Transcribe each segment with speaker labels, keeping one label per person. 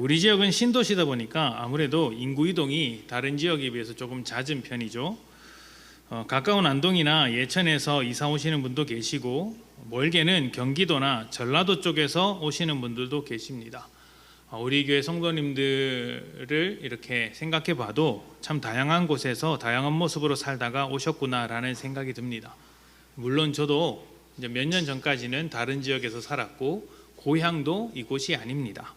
Speaker 1: 우리 지역은 신도시다 보니까 아무래도 인구 이동이 다른 지역에 비해서 조금 잦은 편이죠. 가까운 안동이나 예천에서 이사 오시는 분도 계시고, 멀게는 경기도나 전라도 쪽에서 오시는 분들도 계십니다. 우리 교회 성도님들을 이렇게 생각해 봐도 참 다양한 곳에서 다양한 모습으로 살다가 오셨구나라는 생각이 듭니다. 물론 저도 이제 몇 년 전까지는 다른 지역에서 살았고 고향도 이곳이 아닙니다.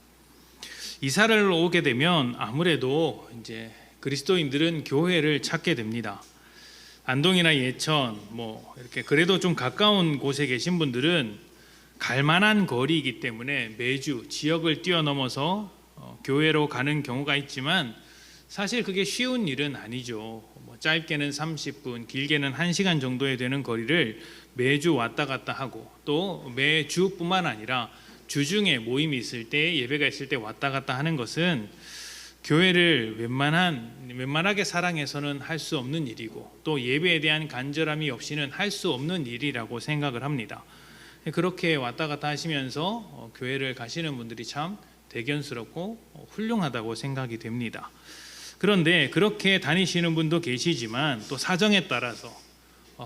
Speaker 1: 이사를 오게 되면 아무래도 이제 그리스도인들은 교회를 찾게 됩니다. 안동이나 예천 이렇게 그래도 좀 가까운 곳에 계신 분들은 갈 만한 거리이기 때문에 매주 지역을 뛰어넘어서 교회로 가는 경우가 있지만 사실 그게 쉬운 일은 아니죠. 짧게는 30분, 길게는 1시간 정도에 되는 거리를 매주 왔다 갔다 하고, 또 매주뿐만 아니라 주중에 모임이 있을 때, 예배가 있을 때 왔다 갔다 하는 것은 교회를 웬만하게 사랑해서는 할 수 없는 일이고, 또 예배에 대한 간절함이 없이는 할 수 없는 일이라고 생각을 합니다. 그렇게 왔다 갔다 하시면서 교회를 가시는 분들이 참 대견스럽고 훌륭하다고 생각이 됩니다. 그런데 그렇게 다니시는 분도 계시지만 또 사정에 따라서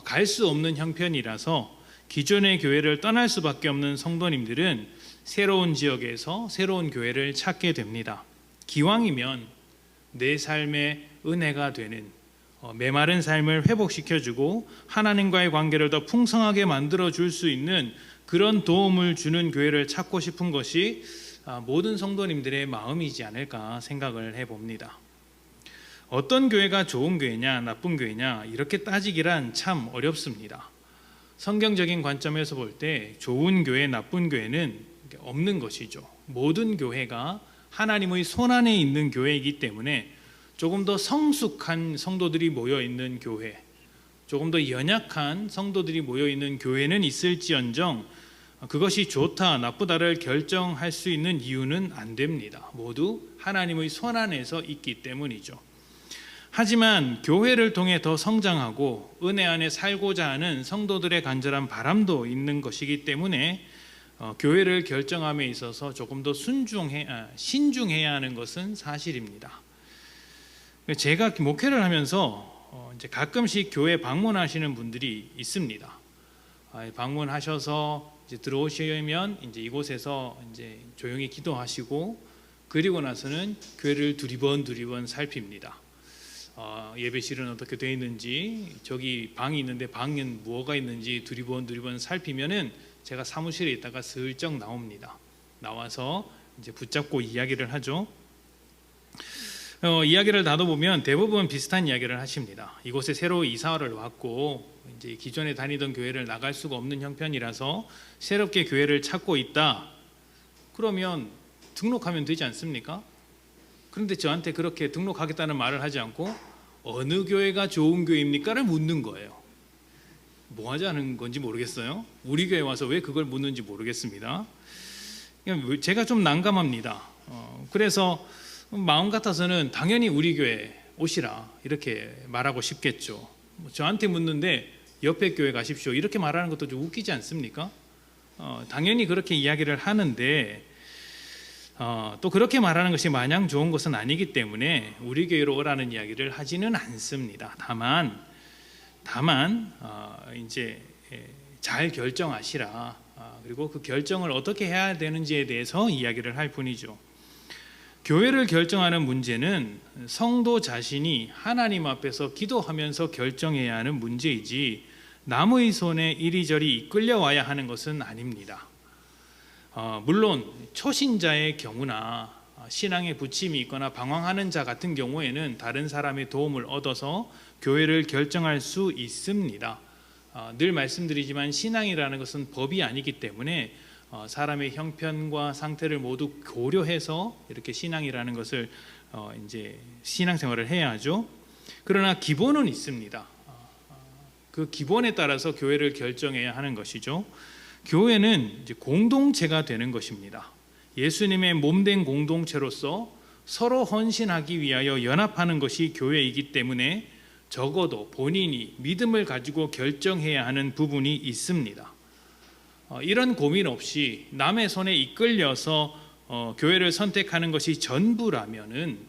Speaker 1: 갈 수 없는 형편이라서 기존의 교회를 떠날 수밖에 없는 성도님들은 새로운 지역에서 새로운 교회를 찾게 됩니다. 기왕이면 내 삶의 은혜가 되는, 메마른 삶을 회복시켜주고 하나님과의 관계를 더 풍성하게 만들어줄 수 있는 그런 도움을 주는 교회를 찾고 싶은 것이 모든 성도님들의 마음이지 않을까 생각을 해봅니다. 어떤 교회가 좋은 교회냐 나쁜 교회냐 이렇게 따지기란 참 어렵습니다. 성경적인 관점에서 볼 때 좋은 교회 나쁜 교회는 없는 것이죠. 모든 교회가 하나님의 손안에 있는 교회이기 때문에 조금 더 성숙한 성도들이 모여있는 교회, 조금 더 연약한 성도들이 모여있는 교회는 있을지언정 그것이 좋다 나쁘다를 결정할 수 있는 이유는 안 됩니다. 모두 하나님의 손안에서 있기 때문이죠. 하지만 교회를 통해 더 성장하고 은혜 안에 살고자 하는 성도들의 간절한 바람도 있는 것이기 때문에 교회를 결정함에 있어서 조금 더 신중해야 하는 것은 사실입니다. 제가 목회를 하면서 이제 가끔씩 교회 방문하시는 분들이 있습니다. 방문하셔서 이제 들어오시면 이제 이곳에서 이제 조용히 기도하시고, 그리고 나서는 교회를 두리번 살핍니다. 예배실은 어떻게 되어 있는지, 저기 방이 있는데 방엔 무엇가 있는지 두리번 살피면은 제가 사무실에 있다가 슬쩍 나옵니다. 나와서 이제 붙잡고 이야기를 하죠. 이야기를 나눠보면 대부분 비슷한 이야기를 하십니다. 이곳에 새로 이사를 왔고 이제 기존에 다니던 교회를 나갈 수가 없는 형편이라서 새롭게 교회를 찾고 있다. 그러면 등록하면 되지 않습니까? 그런데 저한테 그렇게 등록하겠다는 말을 하지 않고 어느 교회가 좋은 교회입니까를 묻는 거예요. 뭐 하자는 건지 모르겠어요. 우리 교회 와서 왜 그걸 묻는지 모르겠습니다. 제가 좀 난감합니다. 그래서 마음 같아서는 당연히 우리 교회 오시라 이렇게 말하고 싶겠죠. 저한테 묻는데 옆에 교회 가십시오 이렇게 말하는 것도 좀 웃기지 않습니까? 당연히 그렇게 이야기를 하는데 또 그렇게 말하는 것이 마냥 좋은 것은 아니기 때문에 우리 교회로 오라는 이야기를 하지는 않습니다. 다만 이제 잘 결정하시라, 그리고 그 결정을 어떻게 해야 되는지에 대해서 이야기를 할 뿐이죠. 교회를 결정하는 문제는 성도 자신이 하나님 앞에서 기도하면서 결정해야 하는 문제이지 남의 손에 이리저리 이끌려와야 하는 것은 아닙니다. 물론 초신자의 경우나 신앙에 부침이 있거나 방황하는 자 같은 경우에는 다른 사람의 도움을 얻어서 교회를 결정할 수 있습니다. 늘 말씀드리지만 신앙이라는 것은 법이 아니기 때문에 사람의 형편과 상태를 모두 고려해서 이렇게 신앙이라는 것을 이제 신앙생활을 해야 하죠. 그러나 기본은 있습니다. 그 기본에 따라서 교회를 결정해야 하는 것이죠. 교회는 이제 공동체가 되는 것입니다. 예수님의 몸된 공동체로서 서로 헌신하기 위하여 연합하는 것이 교회이기 때문에 적어도 본인이 믿음을 가지고 결정해야 하는 부분이 있습니다. 이런 고민 없이 남의 손에 이끌려서 교회를 선택하는 것이 전부라면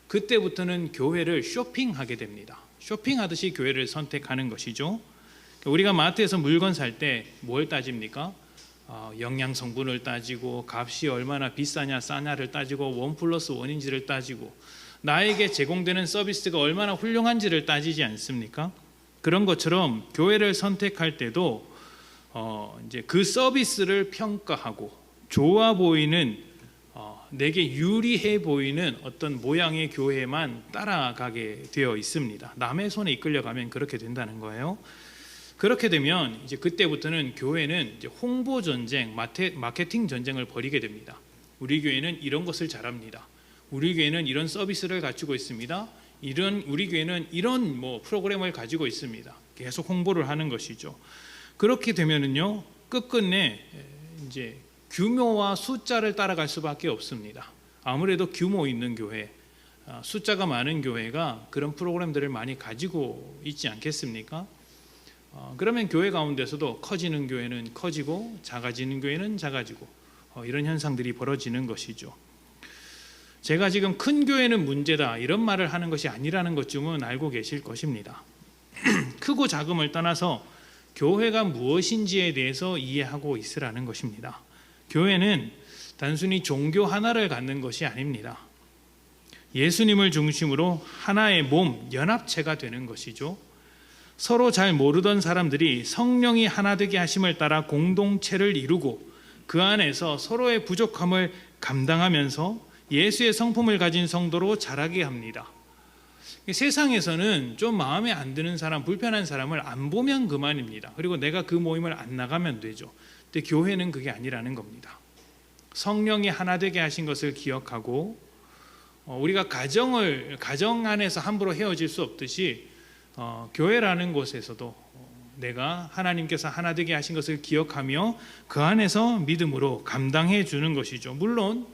Speaker 1: 그때부터는 교회를 쇼핑하게 됩니다. 쇼핑하듯이 교회를 선택하는 것이죠. 우리가 마트에서 물건 살 때 뭘 따집니까? 영양 성분을 따지고, 값이 얼마나 비싸냐 싸냐를 따지고, 1+1인지를 따지고, 나에게 제공되는 서비스가 얼마나 훌륭한지를 따지지 않습니까? 그런 것처럼 교회를 선택할 때도 이제 그 서비스를 평가하고, 좋아 보이는 내게 유리해 보이는 어떤 모양의 교회만 따라가게 되어 있습니다. 남의 손에 이끌려가면 그렇게 된다는 거예요. 그렇게 되면 이제 그때부터는 교회는 이제 홍보 전쟁, 마케팅 전쟁을 벌이게 됩니다. 우리 교회는 이런 것을 잘합니다. 우리 교회는 이런 서비스를 갖추고 있습니다. 우리 교회는 이런 프로그램을 가지고 있습니다. 계속 홍보를 하는 것이죠. 그렇게 되면은요, 끝끝내 이제 규모와 숫자를 따라갈 수밖에 없습니다. 아무래도 규모 있는 교회, 숫자가 많은 교회가 그런 프로그램들을 많이 가지고 있지 않겠습니까? 그러면 교회 가운데서도 커지는 교회는 커지고 작아지는 교회는 작아지고 이런 현상들이 벌어지는 것이죠. 제가 지금 큰 교회는 문제다 이런 말을 하는 것이 아니라는 것쯤은 알고 계실 것입니다. 크고 작음을 떠나서 교회가 무엇인지에 대해서 이해하고 있으라는 것입니다. 교회는 단순히 종교 하나를 갖는 것이 아닙니다. 예수님을 중심으로 하나의 몸, 연합체가 되는 것이죠. 서로 잘 모르던 사람들이 성령이 하나 되게 하심을 따라 공동체를 이루고 그 안에서 서로의 부족함을 감당하면서 예수의 성품을 가진 성도로 자라게 합니다. 세상에서는 좀 마음에 안 드는 사람, 불편한 사람을 안 보면 그만입니다. 그리고 내가 그 모임을 안 나가면 되죠. 근데 교회는 그게 아니라는 겁니다. 성령이 하나 되게 하신 것을 기억하고 우리가 가정 안에서 함부로 헤어질 수 없듯이 교회라는 곳에서도 내가 하나님께서 하나 되게 하신 것을 기억하며 그 안에서 믿음으로 감당해 주는 것이죠. 물론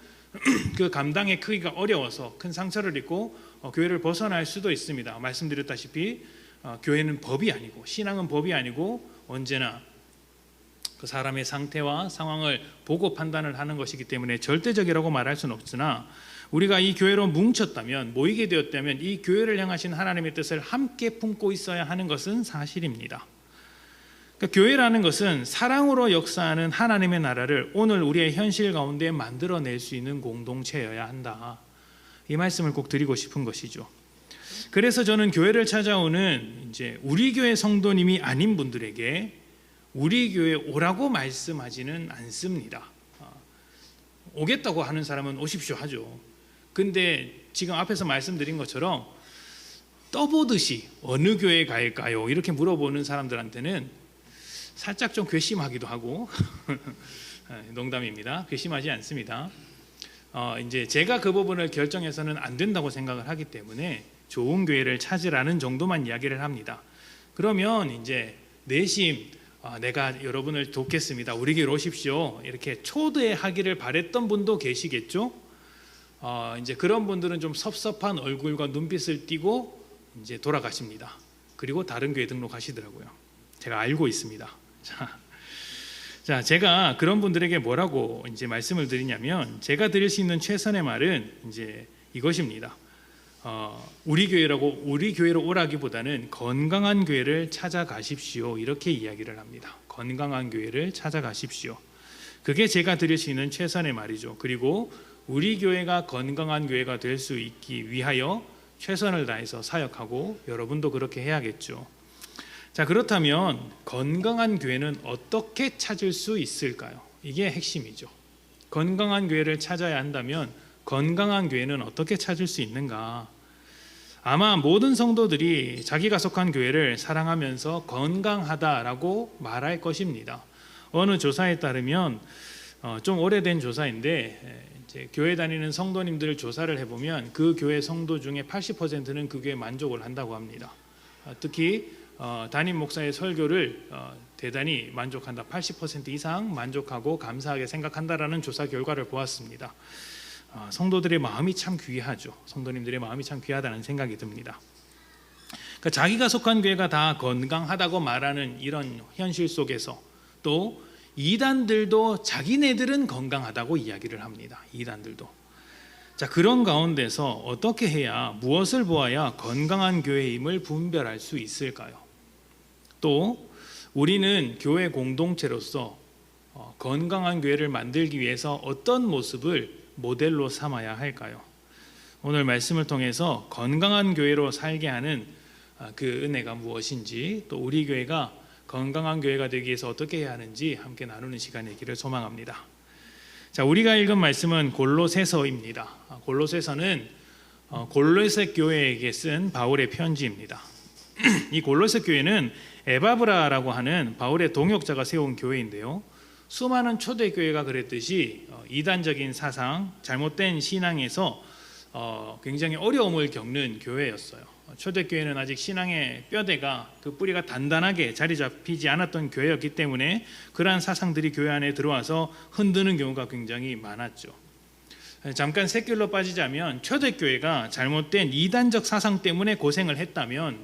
Speaker 1: 그 감당의 크기가 어려워서 큰 상처를 입고 교회를 벗어날 수도 있습니다. 말씀드렸다시피 교회는 법이 아니고, 신앙은 법이 아니고 언제나 그 사람의 상태와 상황을 보고 판단을 하는 것이기 때문에 절대적이라고 말할 수는 없으나, 우리가 이 교회로 뭉쳤다면, 모이게 되었다면 이 교회를 향하신 하나님의 뜻을 함께 품고 있어야 하는 것은 사실입니다. 그러니까 교회라는 것은 사랑으로 역사하는 하나님의 나라를 오늘 우리의 현실 가운데 만들어낼 수 있는 공동체여야 한다. 이 말씀을 꼭 드리고 싶은 것이죠. 그래서 저는 교회를 찾아오는 이제 우리 교회 성도님이 아닌 분들에게 우리 교회에 오라고 말씀하지는 않습니다. 오겠다고 하는 사람은 오십시오 하죠. 근데 지금 앞에서 말씀드린 것처럼 떠보듯이 어느 교회에 갈까요? 이렇게 물어보는 사람들한테는 살짝 좀 괘씸하기도 하고 농담입니다. 괘씸하지 않습니다. 이제 제가 그 부분을 결정해서는 안 된다고 생각을 하기 때문에 좋은 교회를 찾으라는 정도만 이야기를 합니다. 그러면 이제 내심 내가 여러분을 돕겠습니다. 우리 교회로 오십시오. 이렇게 초대하기를 바랬던 분도 계시겠죠. 이제 그런 분들은 좀 섭섭한 얼굴과 눈빛을 띠고 이제 돌아가십니다. 그리고 다른 교회 등록하시더라고요. 제가 알고 있습니다. 자, 제가 그런 분들에게 뭐라고 이제 말씀을 드리냐면, 제가 드릴 수 있는 최선의 말은 이제 이것입니다. 우리 교회로 오라기보다는 건강한 교회를 찾아가십시오. 이렇게 이야기를 합니다. 건강한 교회를 찾아가십시오. 그게 제가 드릴 수 있는 최선의 말이죠. 그리고 우리 교회가 건강한 교회가 될 수 있기 위하여 최선을 다해서 사역하고 여러분도 그렇게 해야겠죠. 자, 그렇다면 건강한 교회는 어떻게 찾을 수 있을까요? 이게 핵심이죠. 건강한 교회를 찾아야 한다면 건강한 교회는 어떻게 찾을 수 있는가? 아마 모든 성도들이 자기가 속한 교회를 사랑하면서 건강하다라고 말할 것입니다. 어느 조사에 따르면 좀 오래된 조사인데 이제 교회 다니는 성도님들 조사를 해보면 그 교회 성도 중에 80%는 그 교회에 만족을 한다고 합니다. 특히 담임 목사의 설교를 대단히 만족한다. 80% 이상 만족하고 감사하게 생각한다라는 조사 결과를 보았습니다. 성도들의 마음이 참 귀하죠. 성도님들의 마음이 참 귀하다는 생각이 듭니다. 그러니까 자기가 속한 교회가 다 건강하다고 말하는 이런 현실 속에서 또 이단들도 자기네들은 건강하다고 이야기를 합니다. 이단들도. 자, 그런 가운데서 어떻게 해야, 무엇을 보아야 건강한 교회임을 분별할 수 있을까요? 또 우리는 교회 공동체로서 건강한 교회를 만들기 위해서 어떤 모습을 모델로 삼아야 할까요? 오늘 말씀을 통해서 건강한 교회로 살게 하는 그 은혜가 무엇인지, 또 우리 교회가 건강한 교회가 되기 위해서 어떻게 해야 하는지 함께 나누는 시간이기를 소망합니다. 자, 우리가 읽은 말씀은 골로새서입니다. 골로새서는 골로새 교회에게 쓴 바울의 편지입니다. 이 골로새 교회는 에바브라라고 하는 바울의 동역자가 세운 교회인데요, 수많은 초대교회가 그랬듯이 이단적인 사상, 잘못된 신앙에서 굉장히 어려움을 겪는 교회였어요. 초대교회는 아직 신앙의 뼈대가, 그 뿌리가 단단하게 자리 잡히지 않았던 교회였기 때문에 그러한 사상들이 교회 안에 들어와서 흔드는 경우가 굉장히 많았죠. 잠깐 샛길로 빠지자면, 초대교회가 잘못된 이단적 사상 때문에 고생을 했다면,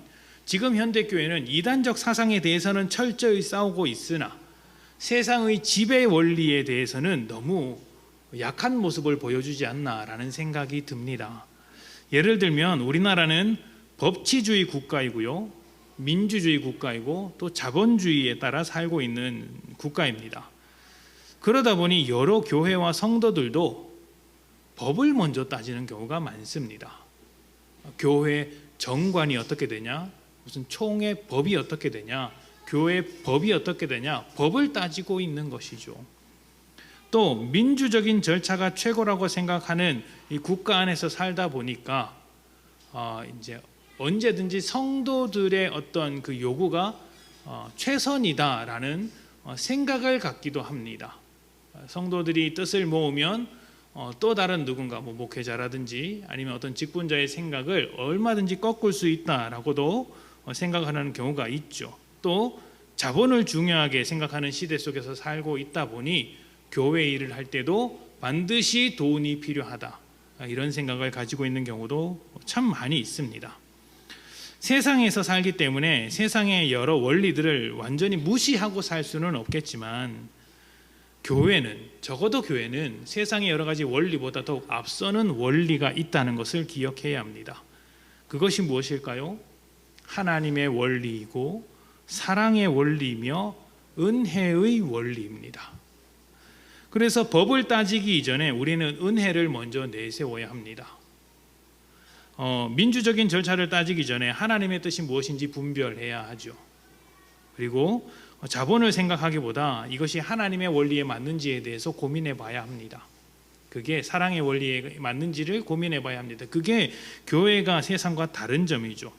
Speaker 1: 지금 현대교회는 이단적 사상에 대해서는 철저히 싸우고 있으나 세상의 지배 원리에 대해서는 너무 약한 모습을 보여주지 않나라는 생각이 듭니다. 예를 들면 우리나라는 법치주의 국가이고요, 민주주의 국가이고 또 자본주의에 따라 살고 있는 국가입니다. 그러다 보니 여러 교회와 성도들도 법을 먼저 따지는 경우가 많습니다. 교회 정관이 어떻게 되냐, 무슨 총회 법이 어떻게 되냐, 교회 법이 어떻게 되냐, 법을 따지고 있는 것이죠. 또 민주적인 절차가 최고라고 생각하는 이 국가 안에서 살다 보니까 이제 언제든지 성도들의 어떤 그 요구가 최선이다라는 생각을 갖기도 합니다. 성도들이 뜻을 모으면 또 다른 누군가, 목회자라든지 아니면 어떤 직분자의 생각을 얼마든지 꺾을 수 있다라고도 생각하는 경우가 있죠. 또 자본을 중요하게 생각하는 시대 속에서 살고 있다 보니 교회 일을 할 때도 반드시 돈이 필요하다, 이런 생각을 가지고 있는 경우도 참 많이 있습니다. 세상에서 살기 때문에 세상의 여러 원리들을 완전히 무시하고 살 수는 없겠지만, 교회는, 적어도 교회는 세상의 여러 가지 원리보다 더욱 앞서는 원리가 있다는 것을 기억해야 합니다. 그것이 무엇일까요? 하나님의 원리이고 사랑의 원리이며 은혜의 원리입니다. 그래서 법을 따지기 이전에 우리는 은혜를 먼저 내세워야 합니다. 민주적인 절차를 따지기 전에 하나님의 뜻이 무엇인지 분별해야 하죠. 그리고 자본을 생각하기보다 이것이 하나님의 원리에 맞는지에 대해서 고민해 봐야 합니다. 그게 사랑의 원리에 맞는지를 고민해 봐야 합니다. 그게 교회가 세상과 다른 점이죠.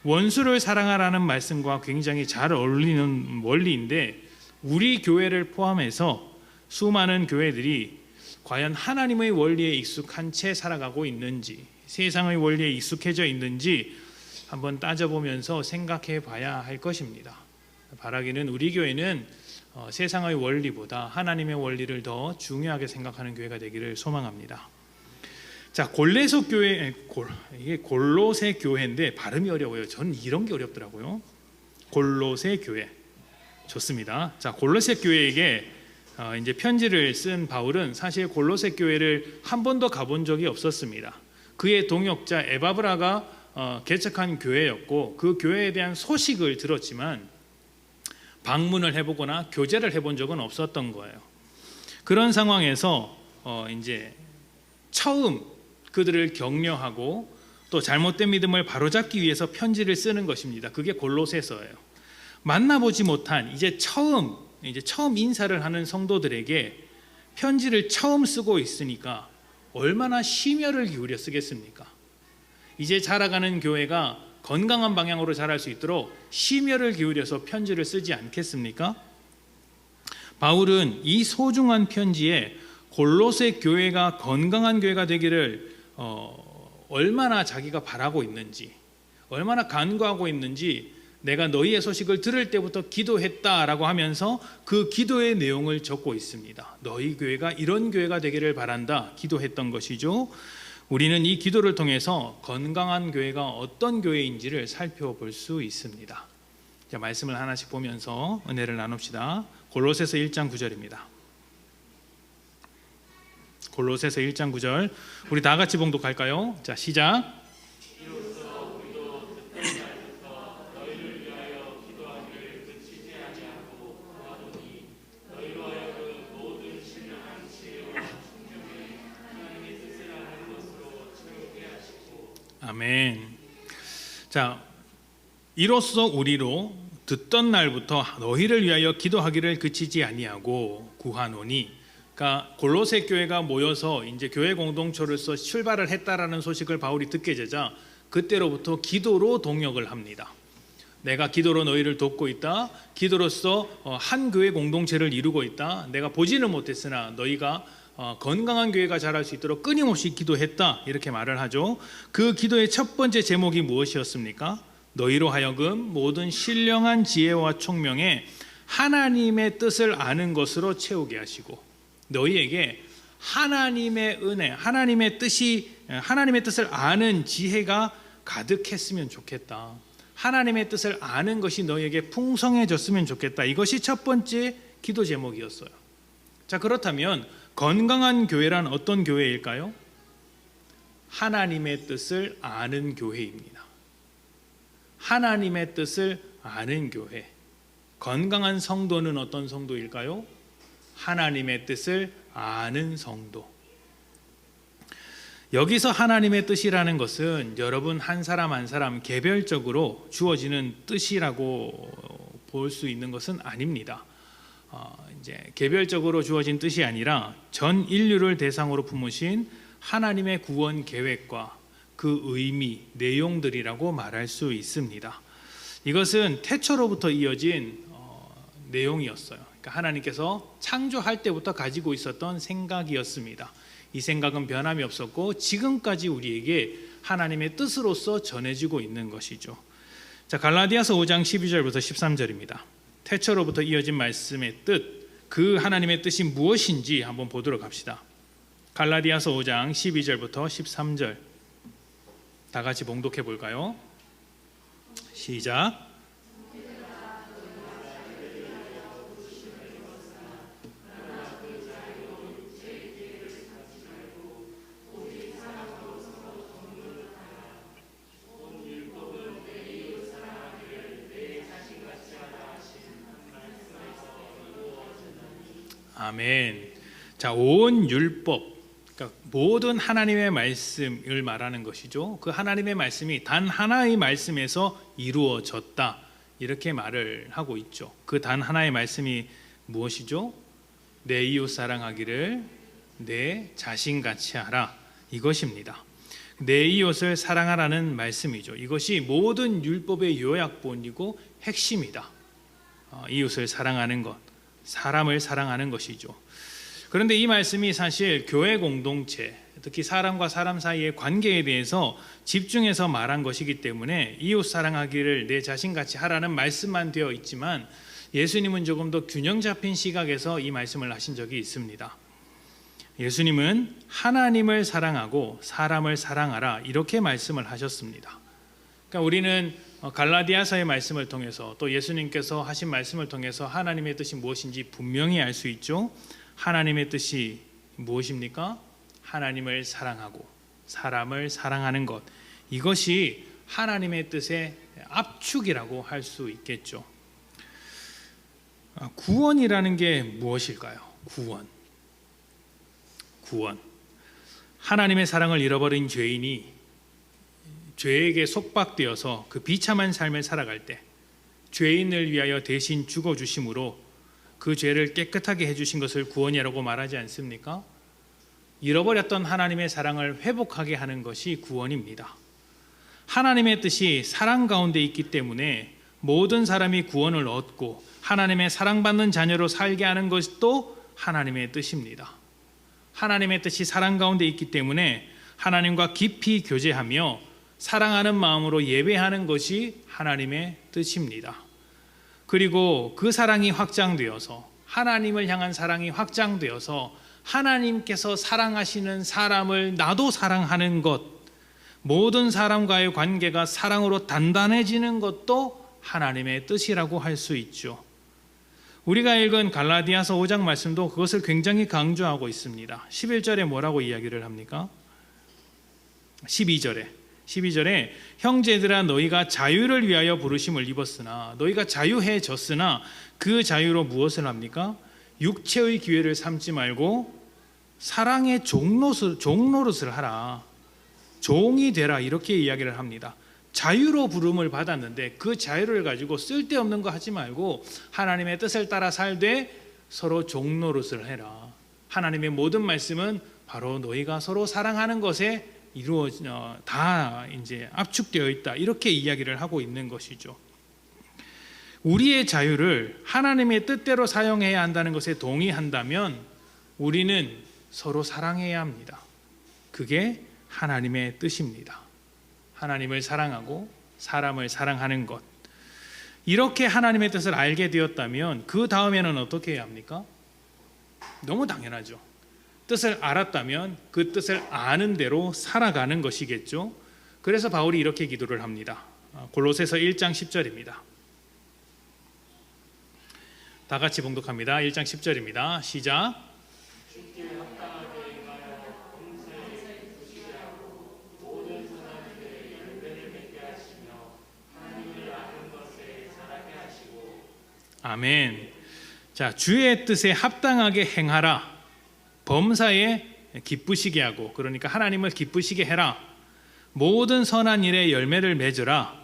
Speaker 1: 원수를 사랑하라는 말씀과 굉장히 잘 어울리는 원리인데, 우리 교회를 포함해서 수많은 교회들이 과연 하나님의 원리에 익숙한 채 살아가고 있는지, 세상의 원리에 익숙해져 있는지 한번 따져보면서 생각해 봐야 할 것입니다. 바라기는 우리 교회는 세상의 원리보다 하나님의 원리를 더 중요하게 생각하는 교회가 되기를 소망합니다. 자, 골로새 교회, 이게 골로새 교회인데 발음이 어려워요. 저는 이런 게 어렵더라고요. 골로새 교회. 좋습니다. 자, 골로새 교회에게 이제 편지를 쓴 바울은 사실 골로새 교회를 한 번도 가본 적이 없었습니다. 그의 동역자 에바브라가 개척한 교회였고, 그 교회에 대한 소식을 들었지만 방문을 해보거나 교제를 해본 적은 없었던 거예요. 그런 상황에서 이제 처음 그들을 격려하고 또 잘못된 믿음을 바로잡기 위해서 편지를 쓰는 것입니다. 그게 골로새서예요. 만나보지 못한 이제 처음 인사를 하는 성도들에게 편지를 처음 쓰고 있으니까 얼마나 심혈을 기울여 쓰겠습니까? 이제 자라가는 교회가 건강한 방향으로 자랄 수 있도록 심혈을 기울여서 편지를 쓰지 않겠습니까? 바울은 이 소중한 편지에 골로새 교회가 건강한 교회가 되기를 얼마나 자기가 바라고 있는지, 얼마나 간구하고 있는지 내가 너희의 소식을 들을 때부터 기도했다라고 하면서 그 기도의 내용을 적고 있습니다. 너희 교회가 이런 교회가 되기를 바란다 기도했던 것이죠. 우리는 이 기도를 통해서 건강한 교회가 어떤 교회인지를 살펴볼 수 있습니다. 자, 말씀을 하나씩 보면서 은혜를 나눕시다. 골로새서 1장 9절입니다. 골로새서 1장 9절 우리 다 같이 봉독할까요? 자, 시작. 아멘. 자, 이로써 우리로 듣던 날부터 너희를 위하여 기도하기를 그치지 아니하고 구하노니. 그러니까 골로새 교회가 모여서 이제 교회 공동체로서 출발을 했다라는 소식을 바울이 듣게 되자 그때로부터 기도로 동역을 합니다. 내가 기도로 너희를 돕고 있다. 기도로서 한 교회 공동체를 이루고 있다. 내가 보지는 못했으나 너희가 건강한 교회가 자랄 수 있도록 끊임없이 기도했다. 이렇게 말을 하죠. 그 기도의 첫 번째 제목이 무엇이었습니까? 너희로 하여금 모든 신령한 지혜와 총명에 하나님의 뜻을 아는 것으로 채우게 하시고 너희에게 하나님의 은혜, 하나님의 뜻을 아는 지혜가 가득했으면 좋겠다. 하나님의 뜻을 아는 것이 너희에게 풍성해졌으면 좋겠다. 이것이 첫 번째 기도 제목이었어요. 자, 그렇다면 건강한 교회란 어떤 교회일까요? 하나님의 뜻을 아는 교회입니다. 하나님의 뜻을 아는 교회. 건강한 성도는 어떤 성도일까요? 하나님의 뜻을 아는 성도. 여기서 하나님의 뜻이라는 것은 여러분 한 사람 한 사람 개별적으로 주어지는 뜻이라고 볼 수 있는 것은 아닙니다. 이제 개별적으로 주어진 뜻이 아니라 전 인류를 대상으로 품으신 하나님의 구원 계획과 그 의미, 내용들이라고 말할 수 있습니다. 이것은 태초로부터 이어진 내용이었어요. 그러니까 하나님께서 창조할 때부터 가지고 있었던 생각이었습니다. 이 생각은 변함이 없었고 지금까지 우리에게 하나님의 뜻으로서 전해지고 있는 것이죠. 자, 갈라디아서 5장 12절부터 13절입니다. 태초로부터 이어진 말씀의 뜻, 그 하나님의 뜻이 무엇인지 한번 보도록 합시다. 갈라디아서 5장 12절부터 13절 다 같이 봉독해 볼까요? 시작. 아멘. 자, 온 율법, 그러니까 모든 하나님의 말씀을 말하는 것이죠. 그 하나님의 말씀이 단 하나의 말씀에서 이루어졌다. 이렇게 말을 하고 있죠. 그 단 하나의 말씀이 무엇이죠? 내 이웃 사랑하기를 내 자신같이 하라. 이것입니다. 내 이웃을 사랑하라는 말씀이죠. 이것이 모든 율법의 요약본이고 핵심이다. 이웃을 사랑하는 것, 사람을 사랑하는 것이죠. 그런데 이 말씀이 사실 교회 공동체, 특히 사람과 사람 사이의 관계에 대해서 집중해서 말한 것이기 때문에 이웃 사랑하기를 내 자신같이 하라는 말씀만 되어 있지만 예수님은 조금 더 균형 잡힌 시각에서 이 말씀을 하신 적이 있습니다. 예수님은 하나님을 사랑하고 사람을 사랑하라 이렇게 말씀을 하셨습니다. 그러니까 우리는 갈라디아서의 말씀을 통해서 또 예수님께서 하신 말씀을 통해서 하나님의 뜻이 무엇인지 분명히 알 수 있죠. 하나님의 뜻이 무엇입니까? 하나님을 사랑하고 사람을 사랑하는 것, 이것이 하나님의 뜻의 압축이라고 할 수 있겠죠. 구원이라는 게 무엇일까요? 구원. 하나님의 사랑을 잃어버린 죄인이 죄에게 속박되어서 그 비참한 삶을 살아갈 때 죄인을 위하여 대신 죽어주심으로 그 죄를 깨끗하게 해주신 것을 구원이라고 말하지 않습니까? 잃어버렸던 하나님의 사랑을 회복하게 하는 것이 구원입니다. 하나님의 뜻이 사랑 가운데 있기 때문에 모든 사람이 구원을 얻고 하나님의 사랑받는 자녀로 살게 하는 것도 하나님의 뜻입니다. 하나님의 뜻이 사랑 가운데 있기 때문에 하나님과 깊이 교제하며 사랑하는 마음으로 예배하는 것이 하나님의 뜻입니다. 그리고 그 사랑이 확장되어서 하나님을 향한 사랑이 확장되어서 하나님께서 사랑하시는 사람을 나도 사랑하는 것, 모든 사람과의 관계가 사랑으로 단단해지는 것도 하나님의 뜻이라고 할 수 있죠. 우리가 읽은 갈라디아서 5장 말씀도 그것을 굉장히 강조하고 있습니다. 11절에 뭐라고 이야기를 합니까? 12절에 형제들아 너희가 자유를 위하여 부르심을 입었으나 너희가 자유해졌으나 그 자유로 무엇을 합니까? 육체의 기회를 삼지 말고 사랑의 종노릇을 하라. 종이 되라. 이렇게 이야기를 합니다. 자유로 부름을 받았는데 그 자유를 가지고 쓸데없는 거 하지 말고 하나님의 뜻을 따라 살되 서로 종노릇을 해라. 하나님의 모든 말씀은 바로 너희가 서로 사랑하는 것에 다 이제 압축되어 있다. 이렇게 이야기를 하고 있는 것이죠. 우리의 자유를 하나님의 뜻대로 사용해야 한다는 것에 동의한다면 우리는 서로 사랑해야 합니다. 그게 하나님의 뜻입니다. 하나님을 사랑하고 사람을 사랑하는 것. 이렇게 하나님의 뜻을 알게 되었다면 그 다음에는 어떻게 해야 합니까? 너무 당연하죠. 뜻을 알았다면 그 뜻을 아는 대로 살아가는 것이겠죠. 그래서 바울이 이렇게 기도를 합니다. 골로새서 1장 10절입니다. 다 같이 봉독합니다. 1장 10절입니다. 시작. 아멘. 자, 주의 뜻에 합당하게 행하라. 범사에 기쁘시게 하고, 그러니까 하나님을 기쁘시게 해라. 모든 선한 일에 열매를 맺으라.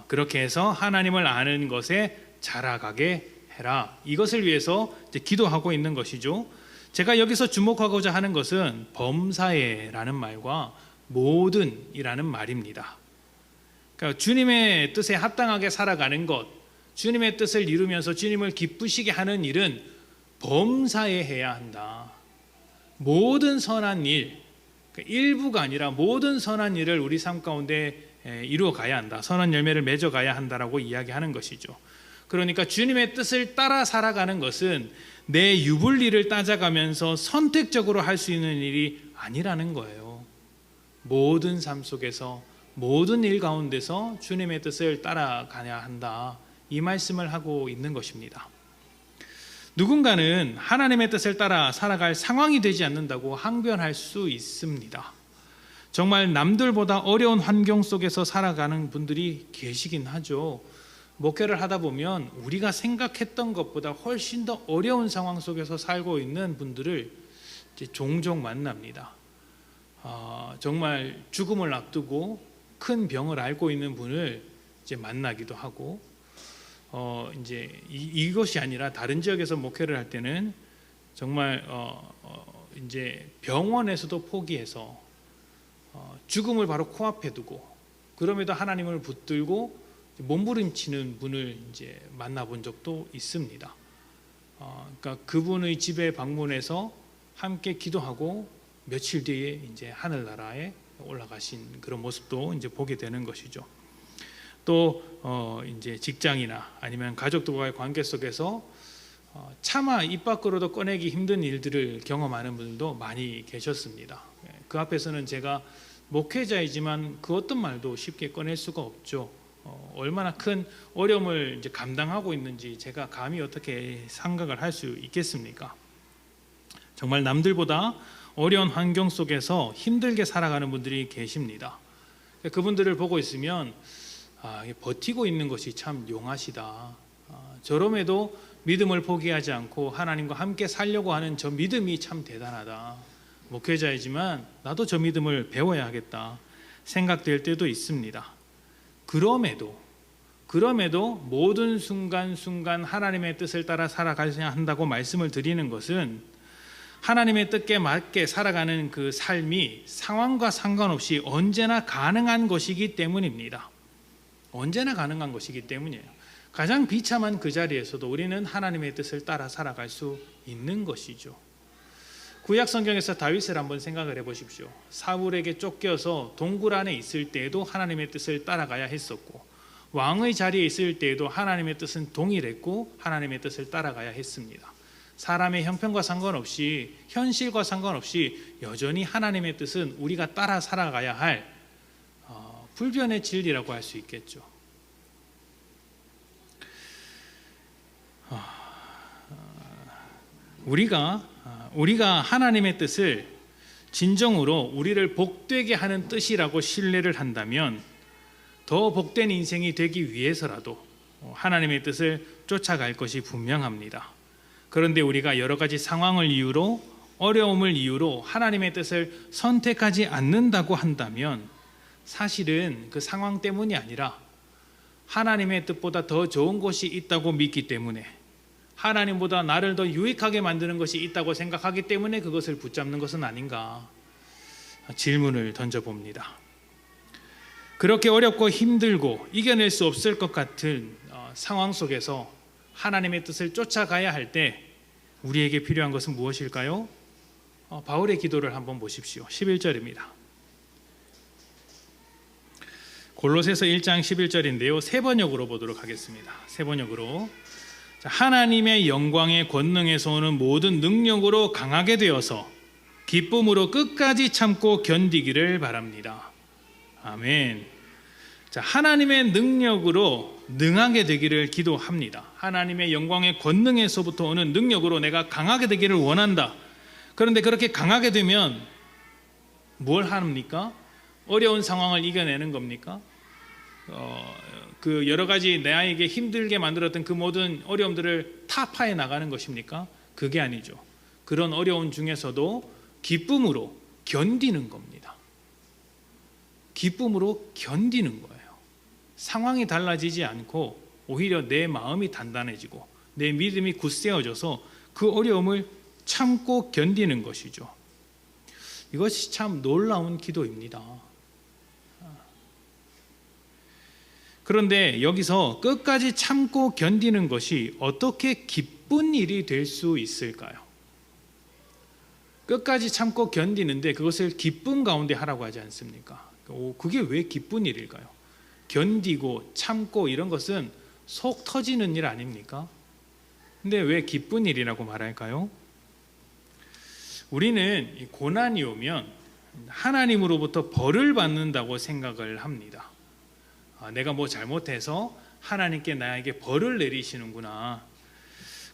Speaker 1: 그렇게 해서 하나님을 아는 것에 자라가게 해라. 이것을 위해서 이제 기도하고 있는 것이죠. 제가 여기서 주목하고자 하는 것은 범사에라는 말과 모든이라는 말입니다. 그러니까 주님의 뜻에 합당하게 살아가는 것, 주님의 뜻을 이루면서 주님을 기쁘시게 하는 일은 범사에 해야 한다. 모든 선한 일, 그러니까 일부가 아니라 모든 선한 일을 우리 삶 가운데 이루어 가야 한다. 선한 열매를 맺어 가야 한다라고 이야기하는 것이죠. 그러니까 주님의 뜻을 따라 살아가는 것은 내 유불리를 따져가면서 선택적으로 할 수 있는 일이 아니라는 거예요. 모든 삶 속에서 모든 일 가운데서 주님의 뜻을 따라가야 한다. 이 말씀을 하고 있는 것입니다. 누군가는 하나님의 뜻을 따라 살아갈 상황이 되지 않는다고 항변할 수 있습니다. 정말 남들보다 어려운 환경 속에서 살아가는 분들이 계시긴 하죠. 목회를 하다 보면 우리가 생각했던 것보다 훨씬 더 어려운 상황 속에서 살고 있는 분들을 이제 종종 만납니다. 정말 죽음을 앞두고 큰 병을 앓고 있는 분을 이제 만나기도 하고, 이제 이것이 아니라 다른 지역에서 목회를 할 때는 정말 이제 병원에서도 포기해서 죽음을 바로 코앞에 두고 그럼에도 하나님을 붙들고 몸부림치는 분을 이제 만나본 적도 있습니다. 그러니까 그분의 집에 방문해서 함께 기도하고 며칠 뒤에 이제 하늘나라에 올라가신 그런 모습도 이제 보게 되는 것이죠. 또 이제 직장이나 아니면 가족들과의 관계 속에서 차마 입 밖으로도 꺼내기 힘든 일들을 경험하는 분들도 많이 계셨습니다. 그 앞에서는 제가 목회자이지만 그 어떤 말도 쉽게 꺼낼 수가 없죠. 얼마나 큰 어려움을 이제 감당하고 있는지 제가 감히 어떻게 생각을 할 수 있겠습니까? 정말 남들보다 어려운 환경 속에서 힘들게 살아가는 분들이 계십니다. 그분들을 보고 있으면 버티고 있는 것이 참 용하시다. 저럼에도 믿음을 포기하지 않고 하나님과 함께 살려고 하는 저 믿음이 참 대단하다. 목회자이지만 나도 저 믿음을 배워야 하겠다 생각될 때도 있습니다. 그럼에도 모든 순간순간 하나님의 뜻을 따라 살아가야 한다고 말씀을 드리는 것은 하나님의 뜻에 맞게 살아가는 그 삶이 상황과 상관없이 언제나 가능한 것이기 때문입니다. 언제나 가능한 것이기 때문이에요. 가장 비참한 그 자리에서도 우리는 하나님의 뜻을 따라 살아갈 수 있는 것이죠. 구약 성경에서 다윗을 한번 생각을 해보십시오. 사울에게 쫓겨서 동굴 안에 있을 때에도 하나님의 뜻을 따라가야 했었고, 왕의 자리에 있을 때에도 하나님의 뜻은 동일했고 하나님의 뜻을 따라가야 했습니다. 사람의 형편과 상관없이, 현실과 상관없이 여전히 하나님의 뜻은 우리가 따라 살아가야 할 불변의 진리라고 할 수 있겠죠. 우리가 하나님의 뜻을 진정으로 우리를 복되게 하는 뜻이라고 신뢰를 한다면 더 복된 인생이 되기 위해서라도 하나님의 뜻을 쫓아갈 것이 분명합니다. 그런데 우리가 여러 가지 상황을 이유로, 어려움을 이유로 하나님의 뜻을 선택하지 않는다고 한다면 사실은 그 상황 때문이 아니라 하나님의 뜻보다 더 좋은 것이 있다고 믿기 때문에, 하나님보다 나를 더 유익하게 만드는 것이 있다고 생각하기 때문에 그것을 붙잡는 것은 아닌가 질문을 던져봅니다. 그렇게 어렵고 힘들고 이겨낼 수 없을 것 같은 상황 속에서 하나님의 뜻을 쫓아가야 할 때 우리에게 필요한 것은 무엇일까요? 바울의 기도를 한번 보십시오. 11절입니다. 골로새서 1장 11절인데요. 세 번역으로 보도록 하겠습니다. 세 번역으로. 하나님의 영광의 권능에서 오는 모든 능력으로 강하게 되어서 기쁨으로 끝까지 참고 견디기를 바랍니다. 아멘. 하나님의 능력으로 능하게 되기를 기도합니다. 하나님의 영광의 권능에서부터 오는 능력으로 내가 강하게 되기를 원한다. 그런데 그렇게 강하게 되면 뭘 합니까? 어려운 상황을 이겨내는 겁니까? 그 여러 가지 나에게 힘들게 만들었던 그 모든 어려움들을 타파해 나가는 것입니까? 그게 아니죠. 그런 어려움 중에서도 기쁨으로 견디는 겁니다. 기쁨으로 견디는 거예요. 상황이 달라지지 않고 오히려 내 마음이 단단해지고 내 믿음이 굳세어져서 그 어려움을 참고 견디는 것이죠. 이것이 참 놀라운 기도입니다. 그런데 여기서 끝까지 참고 견디는 것이 어떻게 기쁜 일이 될 수 있을까요? 끝까지 참고 견디는데 그것을 기쁨 가운데 하라고 하지 않습니까? 그게 왜 기쁜 일일까요? 견디고 참고 이런 것은 속 터지는 일 아닙니까? 근데 왜 기쁜 일이라고 말할까요? 우리는 고난이 오면 하나님으로부터 벌을 받는다고 생각을 합니다. 내가 뭐 잘못해서 하나님께 나에게 벌을 내리시는구나.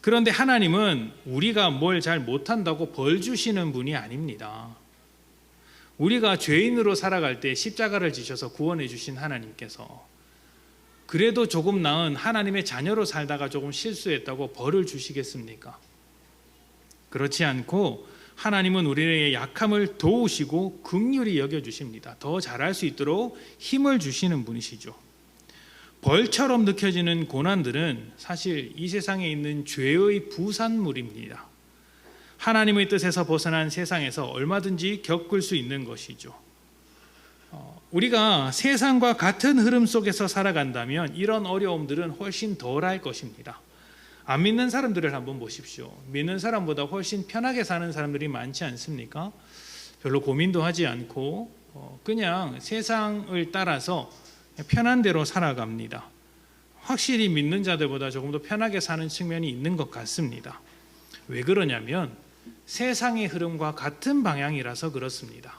Speaker 1: 그런데 하나님은 우리가 뭘 잘 못한다고 벌 주시는 분이 아닙니다. 우리가 죄인으로 살아갈 때 십자가를 지셔서 구원해 주신 하나님께서 그래도 조금 나은 하나님의 자녀로 살다가 조금 실수했다고 벌을 주시겠습니까? 그렇지 않고 하나님은 우리의 약함을 도우시고 긍휼히 여겨주십니다. 더 잘할 수 있도록 힘을 주시는 분이시죠. 벌처럼 느껴지는 고난들은 사실 이 세상에 있는 죄의 부산물입니다. 하나님의 뜻에서 벗어난 세상에서 얼마든지 겪을 수 있는 것이죠. 우리가 세상과 같은 흐름 속에서 살아간다면 이런 어려움들은 훨씬 덜할 것입니다. 안 믿는 사람들을 한번 보십시오. 믿는 사람보다 훨씬 편하게 사는 사람들이 많지 않습니까? 별로 고민도 하지 않고 그냥 세상을 따라서 편한 대로 살아갑니다. 확실히 믿는 자들보다 조금 더 편하게 사는 측면이 있는 것 같습니다. 왜 그러냐면 세상의 흐름과 같은 방향이라서 그렇습니다.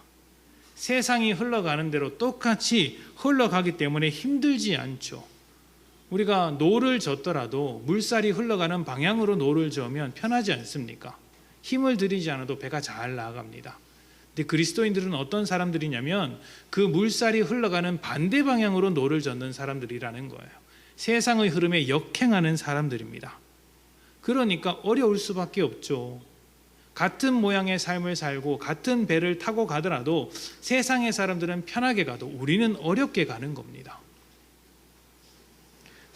Speaker 1: 세상이 흘러가는 대로 똑같이 흘러가기 때문에 힘들지 않죠. 우리가 노를 젓더라도 물살이 흘러가는 방향으로 노를 저으면 편하지 않습니까? 힘을 들이지 않아도 배가 잘 나아갑니다. 근데 그리스도인들은 어떤 사람들이냐면 그 물살이 흘러가는 반대 방향으로 노를 젓는 사람들이라는 거예요. 세상의 흐름에 역행하는 사람들입니다. 그러니까 어려울 수밖에 없죠. 같은 모양의 삶을 살고 같은 배를 타고 가더라도 세상의 사람들은 편하게 가도 우리는 어렵게 가는 겁니다.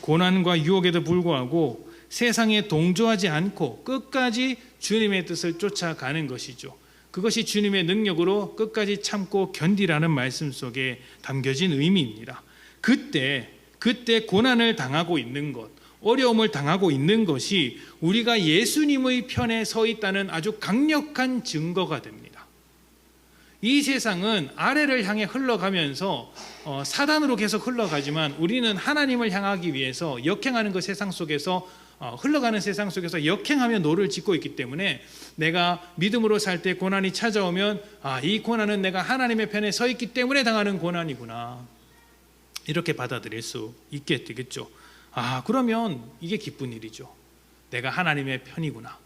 Speaker 1: 고난과 유혹에도 불구하고 세상에 동조하지 않고 끝까지 주님의 뜻을 쫓아가는 것이죠. 그것이 주님의 능력으로 끝까지 참고 견디라는 말씀 속에 담겨진 의미입니다. 그때 고난을 당하고 있는 것, 어려움을 당하고 있는 것이 우리가 예수님의 편에 서 있다는 아주 강력한 증거가 됩니다. 이 세상은 아래를 향해 흘러가면서 사단으로 계속 흘러가지만 우리는 하나님을 향하기 위해서 역행하는 그 세상 속에서 흘러가는 세상 속에서 역행하며 노를 짓고 있기 때문에 내가 믿음으로 살 때 고난이 찾아오면 이 고난은 내가 하나님의 편에 서 있기 때문에 당하는 고난이구나, 이렇게 받아들일 수 있게 되겠죠. 그러면 이게 기쁜 일이죠. 내가 하나님의 편이구나.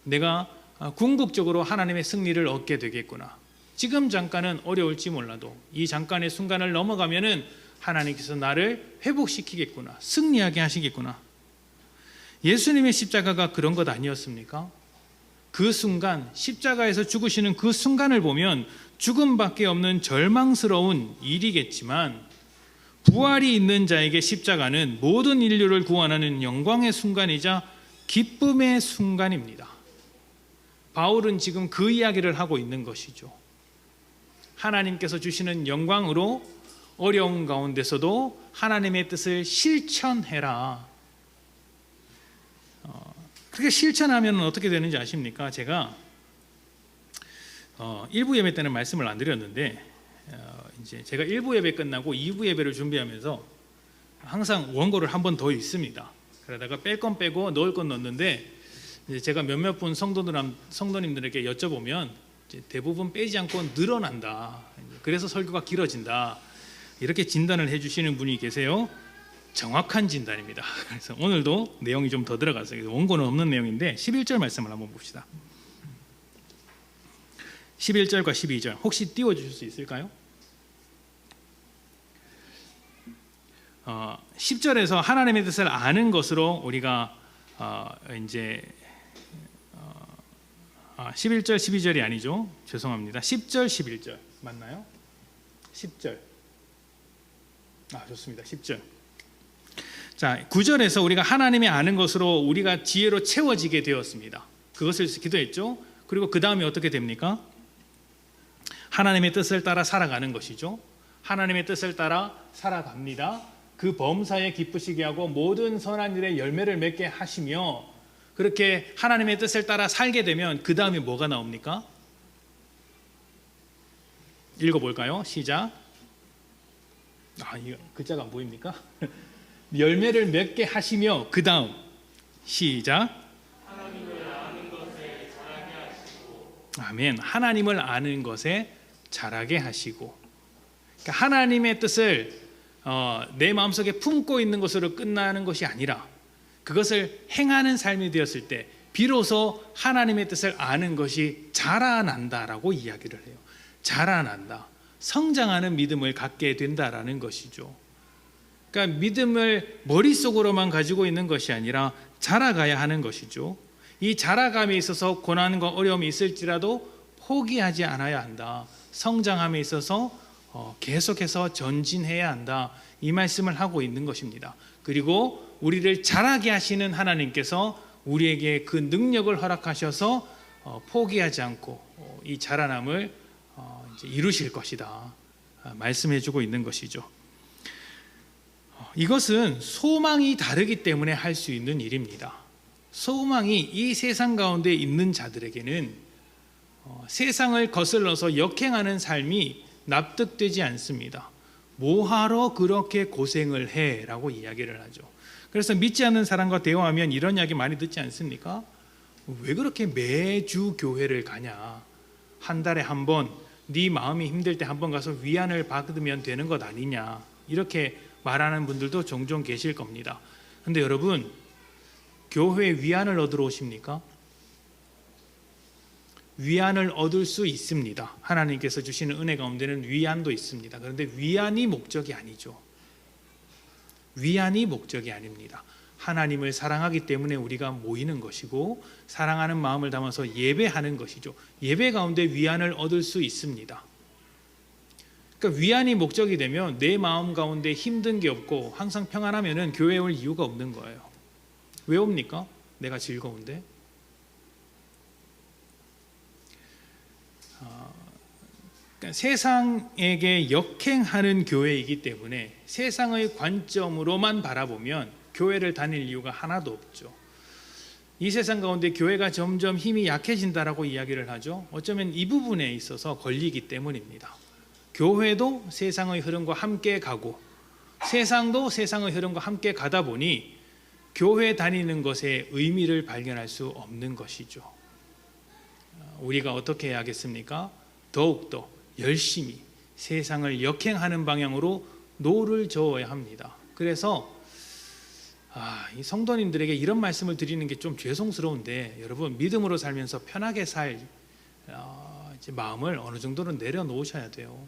Speaker 1: 내가 궁극적으로 하나님의 승리를 얻게 되겠구나. 지금 잠깐은 어려울지 몰라도 이 잠깐의 순간을 넘어가면은 하나님께서 나를 회복시키겠구나, 승리하게 하시겠구나. 예수님의 십자가가 그런 것 아니었습니까? 그 순간, 십자가에서 죽으시는 그 순간을 보면 죽음밖에 없는 절망스러운 일이겠지만, 부활이 있는 자에게 십자가는 모든 인류를 구원하는 영광의 순간이자 기쁨의 순간입니다. 바울은 지금 그 이야기를 하고 있는 것이죠. 하나님께서 주시는 영광으로 어려운 가운데서도 하나님의 뜻을 실천해라. 그렇게 실천하면 어떻게 되는지 아십니까? 제가 1부 예배 때는 말씀을 안 드렸는데, 이제 제가 1부 예배 끝나고 2부 예배를 준비하면서 항상 원고를 한 번 더 읽습니다. 그러다가 뺄 건 빼고 넣을 건 넣는데, 이제 제가 몇몇 분 성도님들에게 여쭤보면 대부분 빼지 않고 늘어난다, 그래서 설교가 길어진다, 이렇게 진단을 해주시는 분이 계세요. 정확한 진단입니다. 그래서 오늘도 내용이 좀 더 들어가서 원고는 없는 내용인데 11절 말씀을 한번 봅시다. 11절과 12절 혹시 띄워주실 수 있을까요? 10절에서 하나님의 뜻을 아는 것으로 우리가 이제 11절 12절이 아니죠. 죄송합니다. 10절 11절 맞나요? 10절. 좋습니다. 10절. 자, 9절에서 우리가 하나님의 아는 것으로 우리가 지혜로 채워지게 되었습니다. 그것을 기도했죠. 그리고 그 다음에 어떻게 됩니까? 하나님의 뜻을 따라 살아가는 것이죠. 하나님의 뜻을 따라 살아갑니다. 그 범사에 기쁘시게 하고 모든 선한 일에 열매를 맺게 하시며, 그렇게 하나님의 뜻을 따라 살게 되면 그 다음에 뭐가 나옵니까? 읽어볼까요? 시작. 이거 글자가 안 보입니까? 열매를 맺게 하시며, 그 다음 시작. 하나님을 아는 것에 자라게 하시고. 아멘. 하나님을 아는 것에 자라게 하시고. 그러니까 하나님의 뜻을 내 마음속에 품고 있는 것으로 끝나는 것이 아니라 그것을 행하는 삶이 되었을 때 비로소 하나님의 뜻을 아는 것이 자라난다라고 이야기를 해요. 자라난다. 성장하는 믿음을 갖게 된다라는 것이죠. 그러니까 믿음을 머릿속으로만 가지고 있는 것이 아니라 자라가야 하는 것이죠. 이 자라감에 있어서 고난과 어려움이 있을지라도 포기하지 않아야 한다. 성장함에 있어서 계속해서 전진해야 한다. 이 말씀을 하고 있는 것입니다. 그리고 우리를 자라게 하시는 하나님께서 우리에게 그 능력을 허락하셔서 포기하지 않고 이 자라남을 이제 이루실 것이다. 말씀해주고 있는 것이죠. 이것은 소망이 다르기 때문에 할 수 있는 일입니다. 소망이 이 세상 가운데 있는 자들에게는 세상을 거슬러서 역행하는 삶이 납득되지 않습니다. 뭐하러 그렇게 고생을 해? 라고 이야기를 하죠. 그래서 믿지 않는 사람과 대화하면 이런 이야기 많이 듣지 않습니까? 왜 그렇게 매주 교회를 가냐? 한 달에 한 번, 네 마음이 힘들 때 한 번 가서 위안을 받으면 되는 것 아니냐? 이렇게 말하는 분들도 종종 계실 겁니다. 그런데 여러분, 교회에 위안을 얻으러 오십니까? 위안을 얻을 수 있습니다. 하나님께서 주시는 은혜 가운데는 위안도 있습니다. 그런데 위안이 목적이 아니죠. 위안이 목적이 아닙니다. 하나님을 사랑하기 때문에 우리가 모이는 것이고 사랑하는 마음을 담아서 예배하는 것이죠. 예배 가운데 위안을 얻을 수 있습니다. 그러니까 위안이 목적이 되면 내 마음 가운데 힘든 게 없고 항상 평안하면은 교회에 올 이유가 없는 거예요. 왜 옵니까? 내가 즐거운데. 그러니까 세상에게 역행하는 교회이기 때문에 세상의 관점으로만 바라보면 교회를 다닐 이유가 하나도 없죠. 이 세상 가운데 교회가 점점 힘이 약해진다라고 이야기를 하죠. 어쩌면 이 부분에 있어서 걸리기 때문입니다. 교회도 세상의 흐름과 함께 가고 세상도 세상의 흐름과 함께 가다 보니 교회 다니는 것에 의미를 발견할 수 없는 것이죠. 우리가 어떻게 해야겠습니까? 더욱더 열심히 세상을 역행하는 방향으로 노를 저어야 합니다. 그래서 이 성도님들에게 이런 말씀을 드리는 게 좀 죄송스러운데, 여러분 믿음으로 살면서 편하게 살 이제 마음을 어느 정도는 내려놓으셔야 돼요.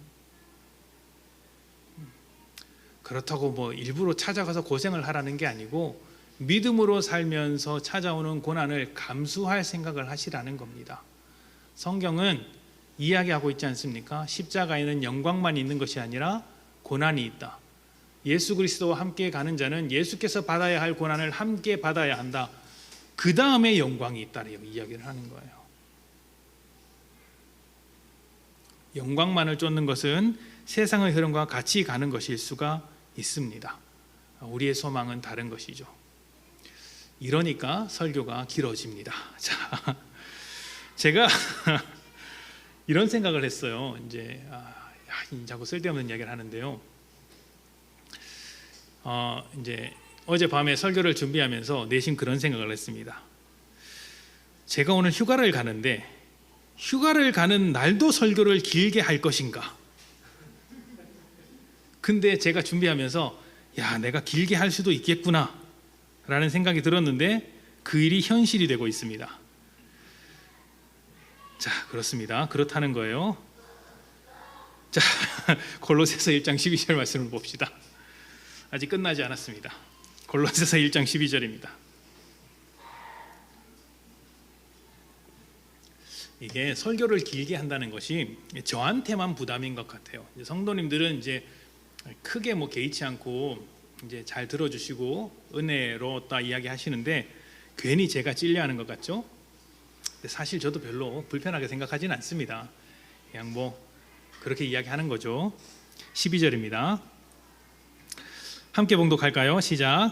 Speaker 1: 그렇다고 뭐 일부러 찾아가서 고생을 하라는 게 아니고, 믿음으로 살면서 찾아오는 고난을 감수할 생각을 하시라는 겁니다. 성경은 이야기하고 있지 않습니까? 십자가에는 영광만 있는 것이 아니라 고난이 있다. 예수 그리스도와 함께 가는 자는 예수께서 받아야 할 고난을 함께 받아야 한다. 그 다음에 영광이 있다라고 이야기를 하는 거예요. 영광만을 쫓는 것은 세상의 흐름과 같이 가는 것일 수가 있습니다. 우리의 소망은 다른 것이죠. 이러니까 설교가 길어집니다. 자, 제가 이런 생각을 했어요. 이제 자꾸 쓸데없는 이야기를 하는데요. 이제 어젯밤에 설교를 준비하면서 내심 그런 생각을 했습니다. 제가 오늘 휴가를 가는데 휴가를 가는 날도 설교를 길게 할 것인가? 근데 제가 준비하면서 내가 길게 할 수도 있겠구나 라는 생각이 들었는데 그 일이 현실이 되고 있습니다. 자, 그렇습니다. 그렇다는 거예요. 자, 골로새서 1장 12절 말씀을 봅시다. 아직 끝나지 않았습니다. 골로새서 1장 12절입니다. 이게 설교를 길게 한다는 것이 저한테만 부담인 것 같아요. 성도님들은 이제 크게 뭐 개의치 않고 이제 잘 들어주시고 은혜로웠다 이야기하시는데 괜히 제가 찔려하는 것 같죠? 근데 사실 저도 별로 불편하게 생각하지는 않습니다. 그냥 뭐 그렇게 이야기하는 거죠. 12절입니다. 함께 봉독할까요? 시작.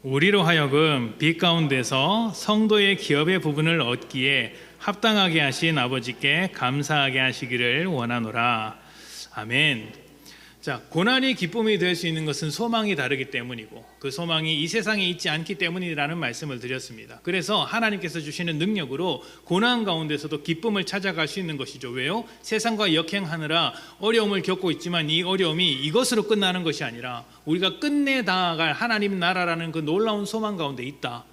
Speaker 1: 우리로 하여금 빛 가운데서 성도의 기업의 부분을 얻기에 합당하게 하신 아버지께 감사하게 하시기를 원하노라. 아멘. 자, 고난이 기쁨이 될 수 있는 것은 소망이 다르기 때문이고 그 소망이 이 세상에 있지 않기 때문이라는 말씀을 드렸습니다. 그래서 하나님께서 주시는 능력으로 고난 가운데서도 기쁨을 찾아갈 수 있는 것이죠. 왜요? 세상과 역행하느라 어려움을 겪고 있지만 이 어려움이 이것으로 끝나는 것이 아니라 우리가 끝내 나아갈 하나님 나라라는 그 놀라운 소망 가운데 있다.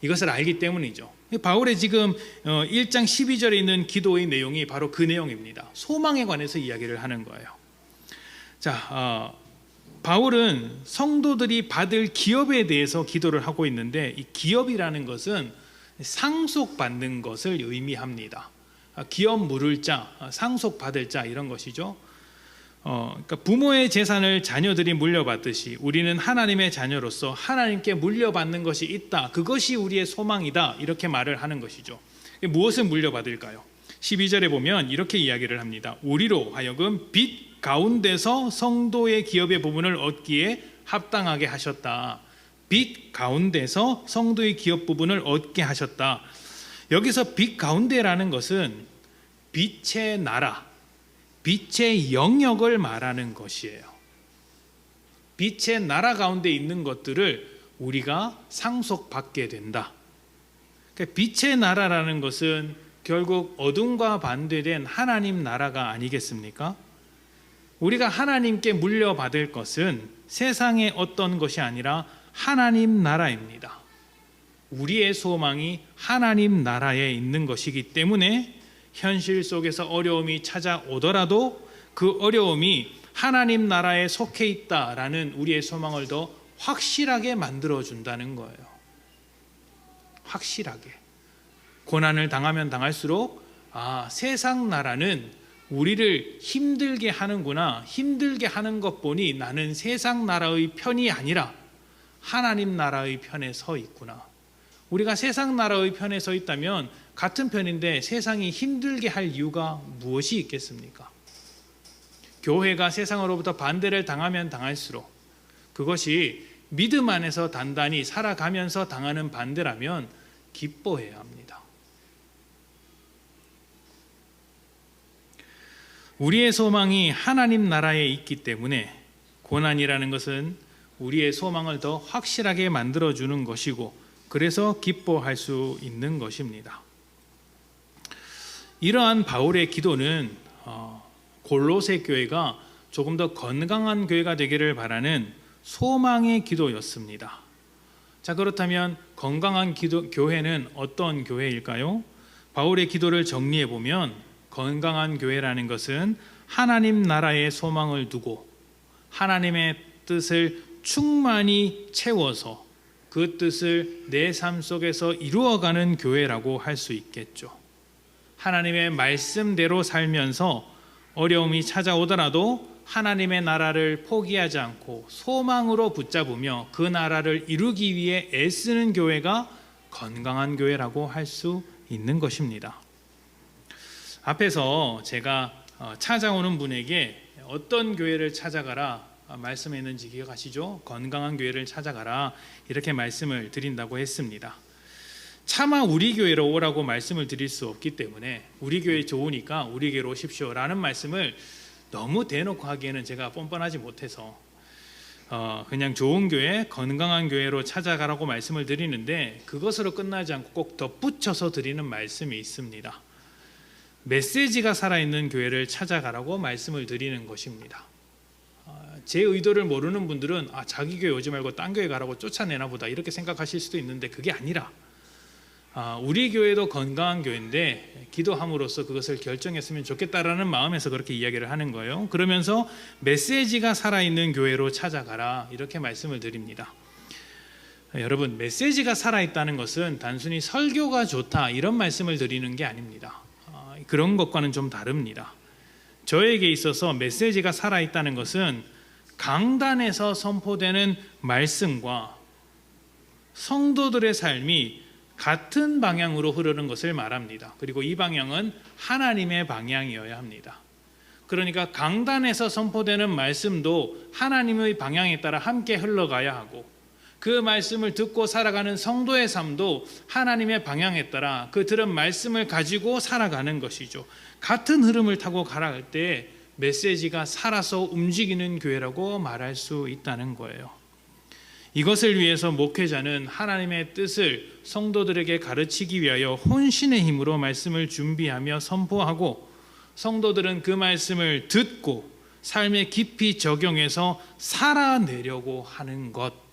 Speaker 1: 이것을 알기 때문이죠. 바울의 지금 1장 12절에 있는 기도의 내용이 바로 그 내용입니다. 소망에 관해서 이야기를 하는 거예요. 자, 바울은 성도들이 받을 기업에 대해서 기도를 하고 있는데 이 기업이라는 것은 상속받는 것을 의미합니다. 기업 물을 자, 상속받을 자 이런 것이죠. 그러니까 부모의 재산을 자녀들이 물려받듯이 우리는 하나님의 자녀로서 하나님께 물려받는 것이 있다. 그것이 우리의 소망이다. 이렇게 말을 하는 것이죠. 무엇을 물려받을까요? 12절에 보면 이렇게 이야기를 합니다. 우리로 하여금 빛 가운데서 성도의 기업의 부분을 얻기에 합당하게 하셨다. 빛 가운데서 성도의 기업 부분을 얻게 하셨다. 여기서 빛 가운데라는 것은 빛의 나라, 빛의 영역을 말하는 것이에요. 빛의 나라 가운데 있는 것들을 우리가 상속받게 된다. 그러니까 빛의 나라라는 것은 결국 어둠과 반대된 하나님 나라가 아니겠습니까? 우리가 하나님께 물려받을 것은 세상의 어떤 것이 아니라 하나님 나라입니다. 우리의 소망이 하나님 나라에 있는 것이기 때문에 현실 속에서 어려움이 찾아오더라도 그 어려움이 하나님 나라에 속해 있다라는 우리의 소망을 더 확실하게 만들어준다는 거예요. 확실하게. 고난을 당하면 당할수록 세상 나라는 우리를 힘들게 하는구나. 힘들게 하는 것 보니 나는 세상 나라의 편이 아니라 하나님 나라의 편에 서 있구나. 우리가 세상 나라의 편에 서 있다면 같은 편인데 세상이 힘들게 할 이유가 무엇이 있겠습니까? 교회가 세상으로부터 반대를 당하면 당할수록 그것이 믿음 안에서 단단히 살아가면서 당하는 반대라면 기뻐해야 합니다. 우리의 소망이 하나님 나라에 있기 때문에 고난이라는 것은 우리의 소망을 더 확실하게 만들어주는 것이고 그래서 기뻐할 수 있는 것입니다. 이러한 바울의 기도는 골로새 교회가 조금 더 건강한 교회가 되기를 바라는 소망의 기도였습니다. 자, 그렇다면 건강한 교회는 어떤 교회일까요? 바울의 기도를 정리해 보면 건강한 교회라는 것은 하나님 나라의 소망을 두고 하나님의 뜻을 충만히 채워서 그 뜻을 내 삶 속에서 이루어가는 교회라고 할 수 있겠죠. 하나님의 말씀대로 살면서 어려움이 찾아오더라도 하나님의 나라를 포기하지 않고 소망으로 붙잡으며 그 나라를 이루기 위해 애쓰는 교회가 건강한 교회라고 할 수 있는 것입니다. 앞에서 제가 찾아오는 분에게 어떤 교회를 찾아가라 말씀했는지 기억하시죠? 건강한 교회를 찾아가라 이렇게 말씀을 드린다고 했습니다. 차마 우리 교회로 오라고 말씀을 드릴 수 없기 때문에 우리 교회 좋으니까 우리 교회로 오십시오 라는 말씀을 너무 대놓고 하기에는 제가 뻔뻔하지 못해서 그냥 좋은 교회, 건강한 교회로 찾아가라고 말씀을 드리는데 그것으로 끝나지 않고 꼭 덧붙여서 드리는 말씀이 있습니다. 메시지가 살아있는 교회를 찾아가라고 말씀을 드리는 것입니다. 제 의도를 모르는 분들은 자기 교회 오지 말고 딴 교회 가라고 쫓아내나 보다 이렇게 생각하실 수도 있는데 그게 아니라 우리 교회도 건강한 교회인데 기도함으로써 그것을 결정했으면 좋겠다라는 마음에서 그렇게 이야기를 하는 거예요. 그러면서 메시지가 살아있는 교회로 찾아가라 이렇게 말씀을 드립니다. 여러분, 메시지가 살아있다는 것은 단순히 설교가 좋다 이런 말씀을 드리는 게 아닙니다. 그런 것과는 좀 다릅니다. 저에게 있어서 메시지가 살아있다는 것은 강단에서 선포되는 말씀과 성도들의 삶이 같은 방향으로 흐르는 것을 말합니다. 그리고 이 방향은 하나님의 방향이어야 합니다. 그러니까 강단에서 선포되는 말씀도 하나님의 방향에 따라 함께 흘러가야 하고 그 말씀을 듣고 살아가는 성도의 삶도 하나님의 방향에 따라 그 들은 말씀을 가지고 살아가는 것이죠. 같은 흐름을 타고 가라할 때 메시지가 살아서 움직이는 교회라고 말할 수 있다는 거예요. 이것을 위해서 목회자는 하나님의 뜻을 성도들에게 가르치기 위하여 혼신의 힘으로 말씀을 준비하며 선포하고 성도들은 그 말씀을 듣고 삶에 깊이 적용해서 살아내려고 하는 것.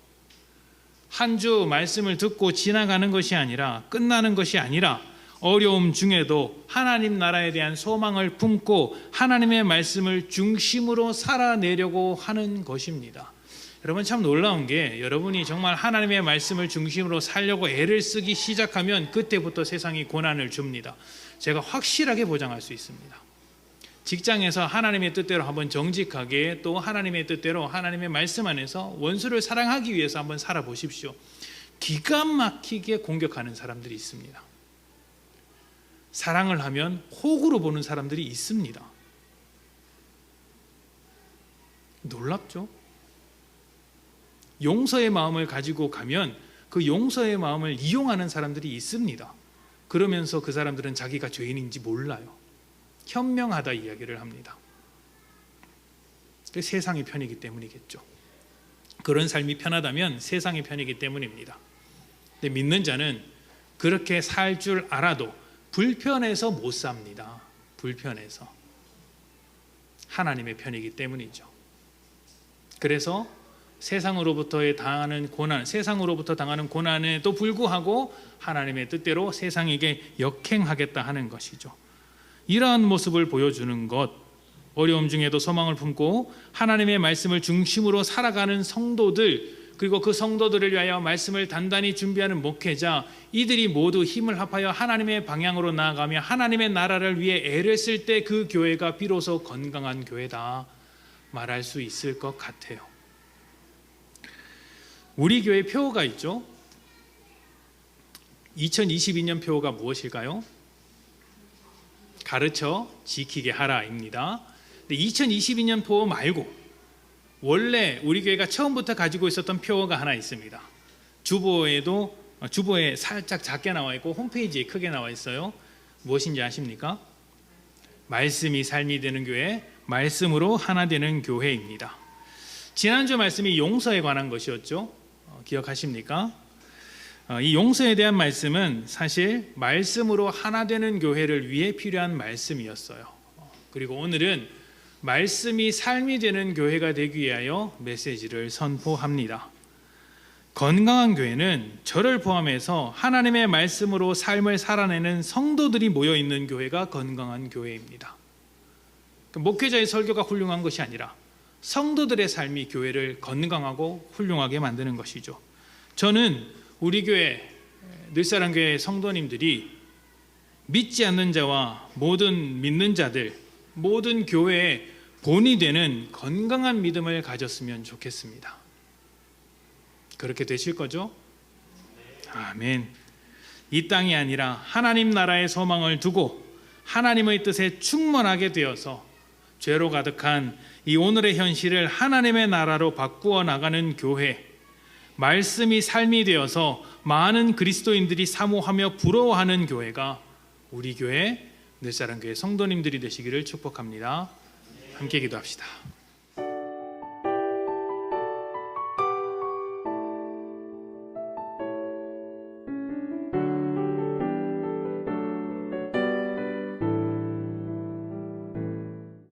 Speaker 1: 한 주 말씀을 듣고 지나가는 것이 아니라 끝나는 것이 아니라 어려움 중에도 하나님 나라에 대한 소망을 품고 하나님의 말씀을 중심으로 살아내려고 하는 것입니다. 여러분, 참 놀라운 게 여러분이 정말 하나님의 말씀을 중심으로 살려고 애를 쓰기 시작하면 그때부터 세상이 고난을 줍니다. 제가 확실하게 보장할 수 있습니다. 직장에서 하나님의 뜻대로 한번 정직하게 또 하나님의 뜻대로 하나님의 말씀 안에서 원수를 사랑하기 위해서 한번 살아보십시오. 기가 막히게 공격하는 사람들이 있습니다. 사랑을 하면 호구로 보는 사람들이 있습니다. 놀랍죠? 용서의 마음을 가지고 가면 그 용서의 마음을 이용하는 사람들이 있습니다. 그러면서 그 사람들은 자기가 죄인인지 몰라요. 현명하다 이야기를 합니다. 세상의 편이기 때문이겠죠. 그런 삶이 편하다면 세상의 편이기 때문입니다. 근데 믿는 자는 그렇게 살 줄 알아도 불편해서 못 삽니다. 불편해서. 하나님의 편이기 때문이죠. 그래서 세상으로부터 당하는 고난에도 불구하고 하나님의 뜻대로 세상에게 역행하겠다 하는 것이죠. 이러한 모습을 보여주는 것, 어려움 중에도 소망을 품고 하나님의 말씀을 중심으로 살아가는 성도들, 그리고 그 성도들을 위하여 말씀을 단단히 준비하는 목회자, 이들이 모두 힘을 합하여 하나님의 방향으로 나아가며 하나님의 나라를 위해 애를 쓸 때 그 교회가 비로소 건강한 교회다 말할 수 있을 것 같아요. 우리 교회 표어가 있죠. 2022년 표어가 무엇일까요? 가르쳐 지키게 하라입니다. 근데 2022년 표어 말고 원래 우리 교회가 처음부터 가지고 있었던 표어가 하나 있습니다. 주보에 살짝 작게 나와 있고 홈페이지에 크게 나와 있어요. 무엇인지 아십니까? 말씀이 삶이 되는 교회, 말씀으로 하나 되는 교회입니다. 지난주 말씀이 용서에 관한 것이었죠. 기억하십니까? 이 용서에 대한 말씀은 사실 말씀으로 하나 되는 교회를 위해 필요한 말씀이었어요. 그리고 오늘은 말씀이 삶이 되는 교회가 되기 위하여 메시지를 선포합니다. 건강한 교회는 저를 포함해서 하나님의 말씀으로 삶을 살아내는 성도들이 모여 있는 교회가 건강한 교회입니다. 목회자의 설교가 훌륭한 것이 아니라 성도들의 삶이 교회를 건강하고 훌륭하게 만드는 것이죠. 저는 우리 교회 늘사랑교회 성도님들이 믿지 않는 자와 모든 믿는 자들, 모든 교회의 본이 되는 건강한 믿음을 가졌으면 좋겠습니다. 그렇게 되실 거죠? 아멘. 이 땅이 아니라 하나님 나라의 소망을 두고 하나님의 뜻에 충만하게 되어서 죄로 가득한 이 오늘의 현실을 하나님의 나라로 바꾸어 나가는 교회, 말씀이 삶이 되어서 많은 그리스도인들이 사모하며 부러워하는 교회가 우리 교회 늘사랑교회 성도님들이 되시기를 축복합니다. 함께 기도합시다.